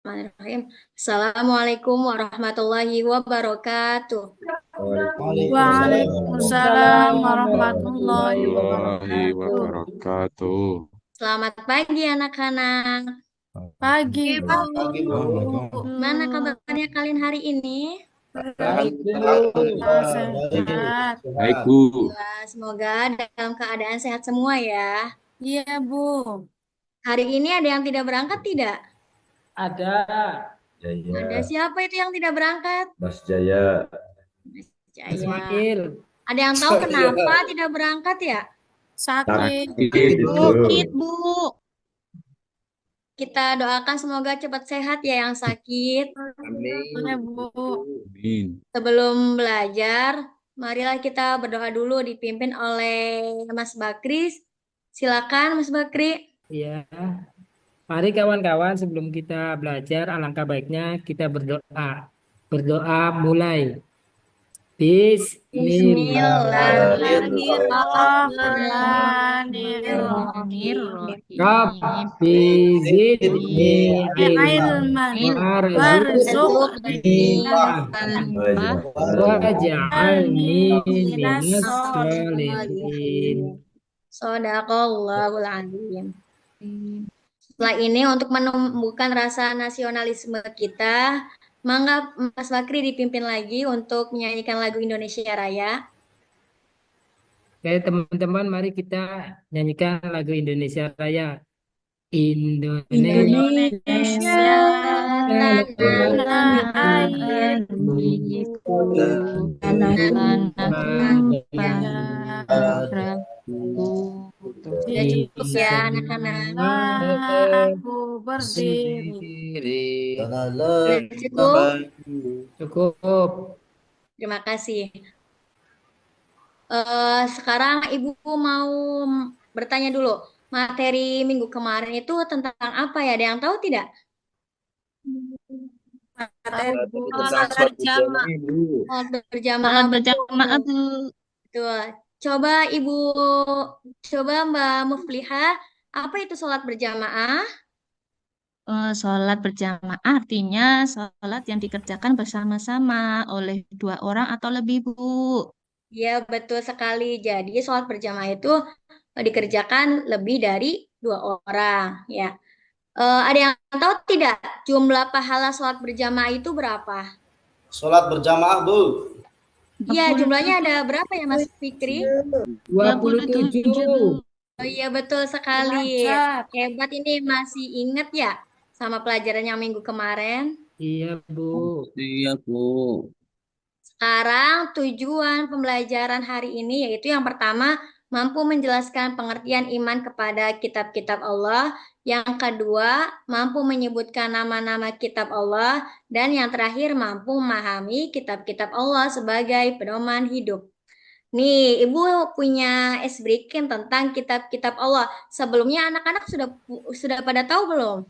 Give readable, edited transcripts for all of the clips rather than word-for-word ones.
Bismillahirrahmanirrahim. Assalamualaikum warahmatullahi wabarakatuh. Waalaikumsalam Waalaikumsalam warahmatullahi warahmatullahi wabarakatuh. Warahmatullahi wabarakatuh. wabarakatuh. Selamat pagi anak-anak. Pagi, Bu. Selamat pagi, Bu. Gimana kabarnya kalian hari ini? Baik, Bu. Alhamdulillah Baik, Bu. sehat. Baik, Sehat. Bu. Semoga dalam keadaan sehat semua ya. Iya, Bu. Hari ini ada yang tidak berangkat tidak? Ada. Ada Jaya, siapa itu yang tidak berangkat? Mas Jaya. Jaya. Ismail. Ada yang tahu kenapa tidak berangkat ya? Sakit. Sakit itu. Sakit, Bu. Kita doakan semoga cepat sehat ya yang sakit. Iya, Bu. Amin. Sebelum belajar, marilah kita berdoa dulu dipimpin oleh Mas Bakri. Silakan Mas Bakri. Ya, mari kawan-kawan sebelum kita belajar alangkah baiknya kita berdoa. Berdoa mulai. Bismillahirrahmanirrahim. Rabbi zidni ilman Ilman warzuqni warzuqni waj'alni minas minas sholihin. sholihin. Shadaqallahul azim. Setelah ini untuk menumbuhkan rasa nasionalisme kita, mangga Mas Bakri dipimpin lagi untuk menyanyikan lagu Indonesia Raya. Oke, teman-teman, mari kita nyanyikan lagu Indonesia Raya. Indonesia Tanah Airku, anak Sudah cukup ya anak-anak. aku berdiri. Sudah cukup. Cukup. Terima kasih. Sekarang Ibu mau bertanya dulu. Materi minggu kemarin itu tentang apa ya? Ada yang tahu tidak? Sholat berjamaah. Sholat berjamaah. Berjamaah Bu. Betul. Coba Mbak Mufliha, apa itu sholat berjamaah? Sholat berjamaah artinya sholat yang dikerjakan bersama-sama oleh dua orang atau lebih Bu. Ya, betul sekali. Jadi sholat berjamaah itu dikerjakan lebih dari dua orang. Ya. Ada yang tahu tidak jumlah pahala sholat berjamaah itu berapa? Sholat berjamaah, Bu. Iya, jumlahnya ada berapa ya Mas Fikri? 27. Bu. Oh iya, betul sekali. Belajar. Hebat ini masih ingat ya sama pelajaran yang minggu kemarin. Iya, Bu. Iya, Bu. Sekarang tujuan pembelajaran hari ini yaitu yang pertama mampu menjelaskan pengertian iman kepada kitab-kitab Allah, yang kedua mampu menyebutkan nama-nama kitab Allah, dan yang terakhir mampu memahami kitab-kitab Allah sebagai pedoman hidup. Nih, Ibu punya breaking tentang kitab-kitab Allah. Sebelumnya anak-anak sudah pada tahu belum?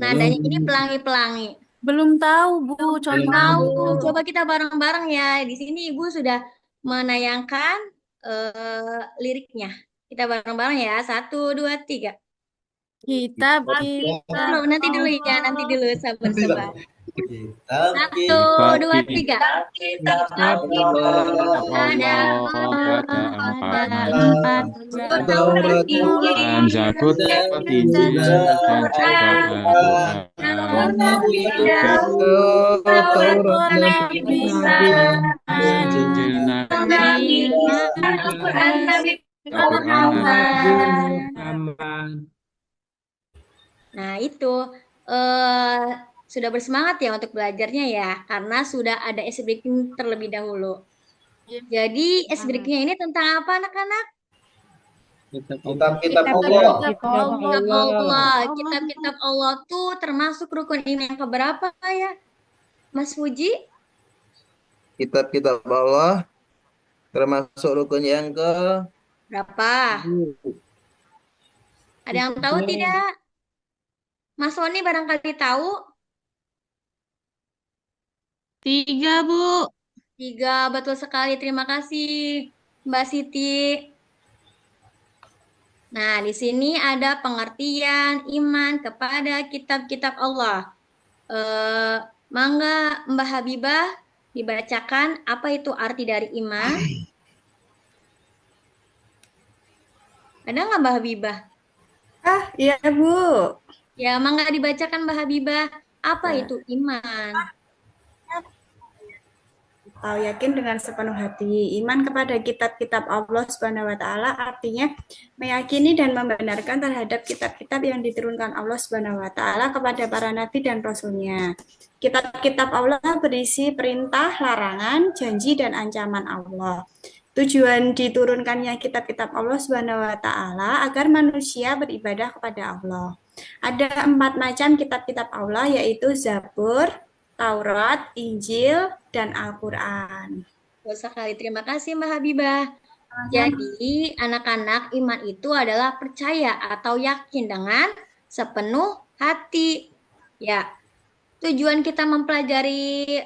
Nadanya ini pelangi-pelangi. Belum tahu, Bu. Belum Contohnya, tahu. Bu. Coba kita bareng-bareng ya. Di sini Ibu sudah menayangkan liriknya. Kita bareng-bareng ya. 1, 2, 3. Kitab-kitab Nanti dulu ya. Nanti dulu. Sabar-sabar. Kitab 1, 2, 3. Kitab Ada Pada empat. Taurat, Dan Zabur, Taurat, Injil, dan juga Taurat dan Injil Nabi Al-Quran Nabi Al-Quran aman. Nah, itu eh sudah bersemangat ya untuk belajarnya ya, karena sudah ada breaking terlebih dahulu. Jadi breakingnya ini tentang apa anak-anak? kitab-kitab Allah. Kitab Allah. Kitab-kitab Allah tuh termasuk rukun iman yang keberapa ya, Mas Fuji? Kitab-kitab Allah termasuk rukun yang ke Berapa? Ada yang tahu tidak? Mas Soni barangkali tahu? 3 Bu. 3, betul sekali. Terima kasih, Mbak Siti. Nah, di sini ada pengertian iman kepada kitab-kitab Allah. Eh, Mangga Mbak Habibah dibacakan apa itu arti dari iman? Ada nggak Mbak Habibah? Iya, Bu. Ya, mangga dibacakan Mbak Habibah. Apa itu iman? Tahu yakin dengan sepenuh hati. Iman kepada kitab-kitab Allah Subhanahu wa taala artinya meyakini dan membenarkan terhadap kitab-kitab yang diturunkan Allah Subhanahu wa taala kepada para nabi dan rasulnya. Kitab-kitab Allah berisi perintah, larangan, janji dan ancaman Allah. Tujuan diturunkannya kitab-kitab Allah Subhanahu wa taala agar manusia beribadah kepada Allah. Ada 4 macam kitab-kitab Allah yaitu Zabur, Taurat, Injil, dan Al-Quran. Sekali terima kasih Mbak Habibah. Jadi anak-anak iman itu adalah percaya atau yakin dengan sepenuh hati. Ya, tujuan kita mempelajari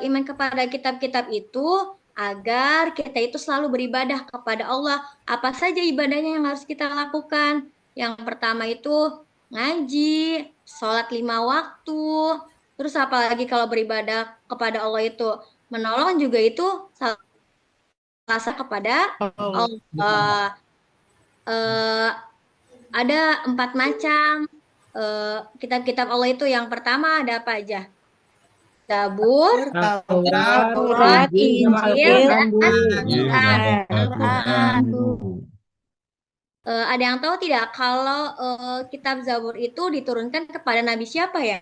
iman kepada kitab-kitab itu agar kita itu selalu beribadah kepada Allah. Apa saja ibadahnya yang harus kita lakukan? Yang pertama itu ngaji, sholat 5 waktu. Terus apalagi kalau beribadah kepada Allah itu menolong juga itu salah satu kepada Allah. Ada 4 macam kitab-kitab Allah itu. Yang pertama ada apa aja? Zabur, Taurat, Injil, dan Al-Quran. Ada yang tahu tidak kalau kitab Zabur itu diturunkan kepada Nabi siapa ya?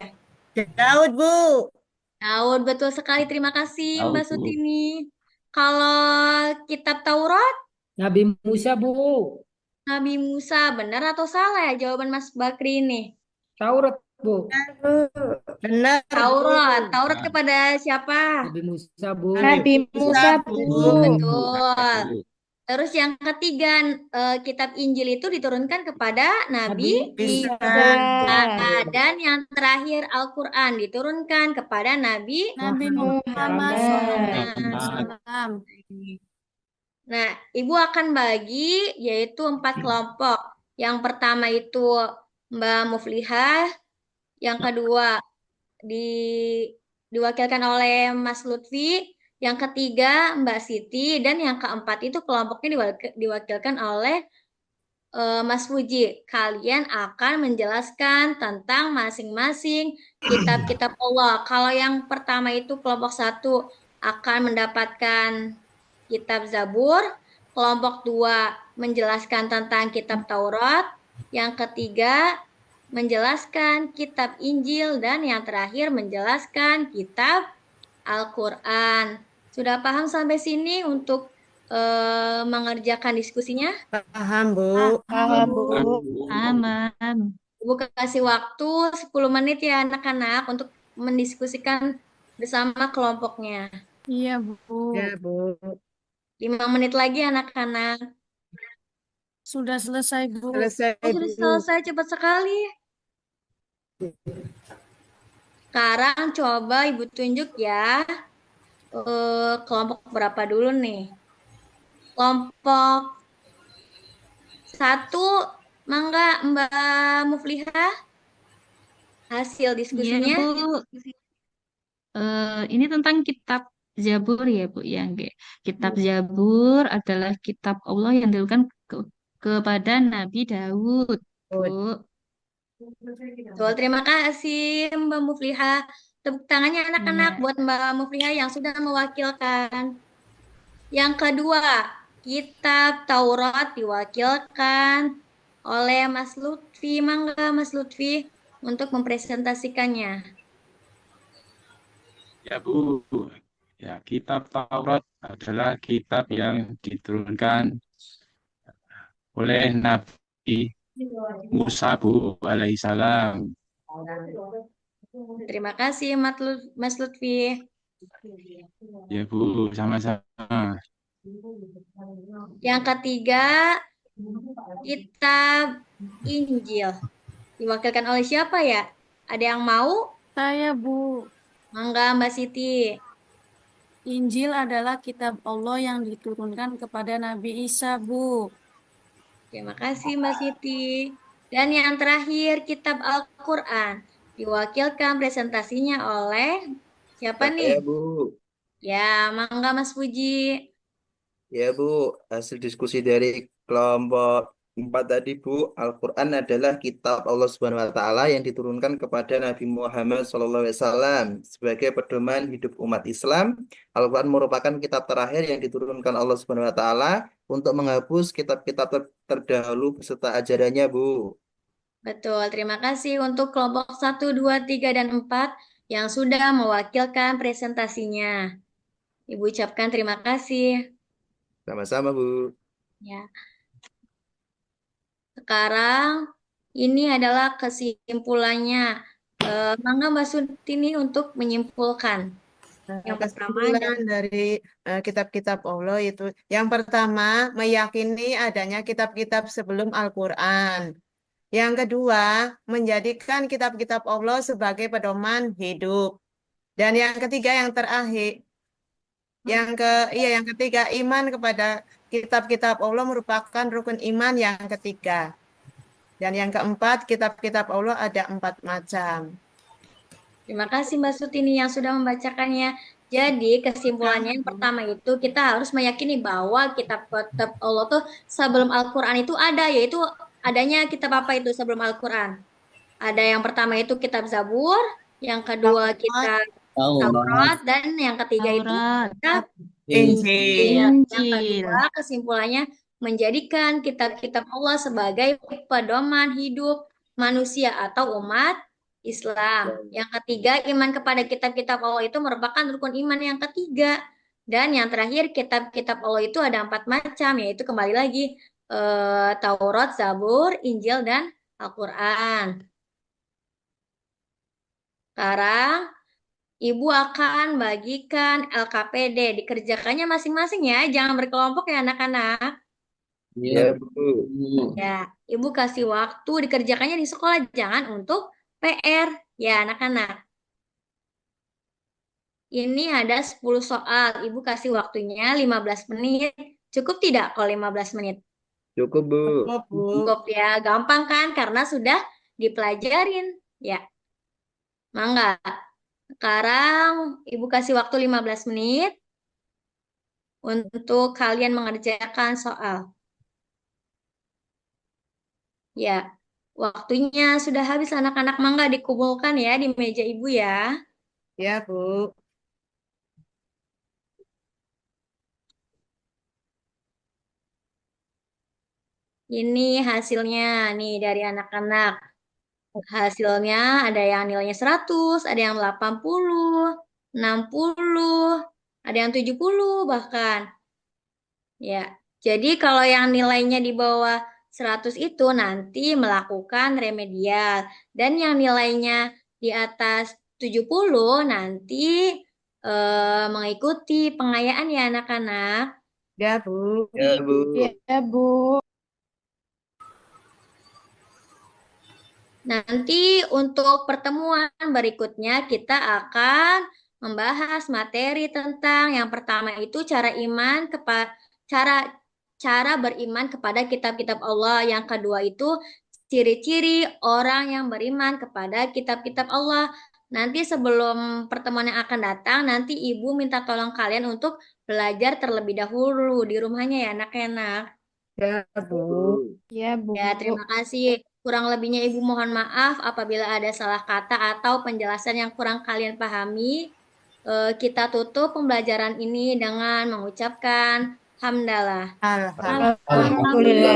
Daud, Bu. Daud, betul sekali. Terima kasih Daud, Mbak Bu. Sutini. Kalau kitab Taurat, Nabi Musa, Bu. Nabi Musa. Benar atau salah ya jawaban Mas Bakri ini? Taurat, Bu. Benar, Taurat. Taurat kepada siapa? Nabi Musa, Bu. Nabi Musa, Bu. Betul. Terus yang ketiga, kitab Injil itu diturunkan kepada Nabi Isa. Dan yang terakhir Al-Quran diturunkan kepada Nabi Muhammad SAW. Nah, Ibu akan bagi yaitu 4 kelompok. Yang pertama itu Mbak Muflihah, yang kedua diwakilkan oleh Mas Lutfi, yang ketiga Mbak Siti, dan yang keempat itu kelompoknya diwakilkan oleh Mas Fuji. Kalian akan menjelaskan tentang masing-masing kitab-kitab Allah. Kalau yang pertama itu kelompok 1 akan mendapatkan kitab Zabur, kelompok 2 menjelaskan tentang kitab Taurat, yang ketiga menjelaskan kitab Injil, dan yang terakhir menjelaskan kitab Al-Quran. Sudah paham sampai sini untuk mengerjakan diskusinya? Paham, Bu. Aman. Ibu kasih waktu 10 menit ya anak-anak untuk mendiskusikan bersama kelompoknya. Iya, Bu. Ya, Bu. 5 menit lagi anak-anak. Sudah selesai, Bu. Selesai, Sudah selesai cepat sekali. Sekarang coba Ibu tunjuk ya. Kelompok berapa dulu nih? Kelompok 1, mangga Mbak Muflihah. Hasil diskusinya. Iya, Bu. Ini tentang kitab Zabur ya, Bu. Kitab Zabur adalah kitab Allah yang diturunkan kepada Nabi Daud, Bu. Betul, terima kasih Mbak Muflihah. Tepuk tangannya anak-anak buat Mbak Muflihah yang sudah mewakilkan. Yang kedua, kitab Taurat diwakilkan oleh Mas Lutfi. Mangga Mas Lutfi untuk mempresentasikannya. Ya, Bu. Ya, kitab Taurat adalah kitab yang diturunkan oleh Nabi Musa, Bu, alaihissalam. Terima kasih Mas Lutfi. Ya, Bu, sama-sama. Yang ketiga, kitab Injil. Diwakilkan oleh siapa ya? Ada yang mau? Saya, Bu. Mangga Mbak Siti. Injil adalah kitab Allah yang diturunkan kepada Nabi Isa, Bu. Terima kasih Mbak Siti. Dan yang terakhir, kitab Al-Quran. diwakilkan presentasinya oleh siapa nih? Saya, Bu. Ya, mangga Mas Puji. Ya, Bu. Hasil diskusi dari kelompok 4 tadi, Bu. Al-Quran adalah kitab Allah Subhanahu wa Ta'ala yang diturunkan kepada Nabi Muhammad SAW sebagai pedoman hidup umat Islam. Al-Quran merupakan kitab terakhir yang diturunkan Allah Subhanahu wa Ta'ala untuk menghapus kitab-kitab terdahulu beserta ajarannya, Bu. Betul, terima kasih untuk kelompok 1, 2, 3, dan 4 yang sudah mewakilkan presentasinya. Ibu ucapkan terima kasih. Sama-sama, Bu. Ya. Sekarang ini adalah kesimpulannya. Mangga Mbak Sutini untuk menyimpulkan. Yang pertama, Kesimpulan dari kitab-kitab Allah itu, yang pertama meyakini adanya kitab-kitab sebelum Al-Quran. Yang kedua, menjadikan kitab-kitab Allah sebagai pedoman hidup. Dan yang ketiga, yang terakhir, yang ketiga, iman kepada kitab-kitab Allah merupakan rukun iman yang ketiga. Dan yang keempat, kitab-kitab Allah ada 4 macam. terima kasih Mbak Sutini yang sudah membacakannya. Jadi kesimpulannya yang pertama itu kita harus meyakini bahwa kitab-kitab Allah tuh sebelum Al-Quran itu ada, yaitu adanya kitab apa itu sebelum Al-Quran? Ada yang pertama itu kitab Zabur, yang kedua kitab Taurat, dan yang ketiga itu kitab Injil. Yang kedua kesimpulannya menjadikan kitab-kitab Allah sebagai pedoman hidup manusia atau umat Islam. Yang ketiga, iman kepada kitab-kitab Allah itu merupakan rukun iman yang ketiga. Dan yang terakhir, kitab-kitab Allah itu ada 4 macam, yaitu kembali lagi Taurat, Zabur, Injil, dan Al-Quran. Sekarang, Ibu akan bagikan LKPD. Dikerjakannya masing-masing ya, jangan berkelompok ya anak-anak. Ya, Bu. Ya, Ibu kasih waktu dikerjakannya di sekolah, jangan untuk PR ya anak-anak. Ini ada 10 soal, Ibu kasih waktunya 15 menit. Cukup tidak kalau 15 menit? Cukup, Bu. Cukup ya, gampang kan karena sudah dipelajarin. Ya, mangga. Sekarang Ibu kasih waktu 15 menit untuk kalian mengerjakan soal. Ya, waktunya sudah habis anak-anak, mangga dikumpulkan ya di meja Ibu ya. Ya, Bu. Ini hasilnya nih dari anak-anak. Hasilnya ada yang nilainya 100, ada yang 80, 60, ada yang 70 bahkan. Ya, jadi kalau yang nilainya di bawah 100 itu nanti melakukan remedial. Dan yang nilainya di atas 70 nanti mengikuti pengayaan ya anak-anak. Ya, Bu. Ya, Bu. Ya, Bu. Nanti untuk pertemuan berikutnya kita akan membahas materi tentang yang pertama itu cara beriman kepada kitab-kitab Allah. Yang kedua itu ciri-ciri orang yang beriman kepada kitab-kitab Allah. Nanti sebelum pertemuan yang akan datang, nanti Ibu minta tolong kalian untuk belajar terlebih dahulu di rumahnya ya anak-anak. Ya, Bu. Ya, Bu. Ya, terima kasih. Kurang lebihnya Ibu mohon maaf apabila ada salah kata atau penjelasan yang kurang kalian pahami. Kita tutup pembelajaran ini dengan mengucapkan hamdalah. Alhamdulillah. Alhamdulillah.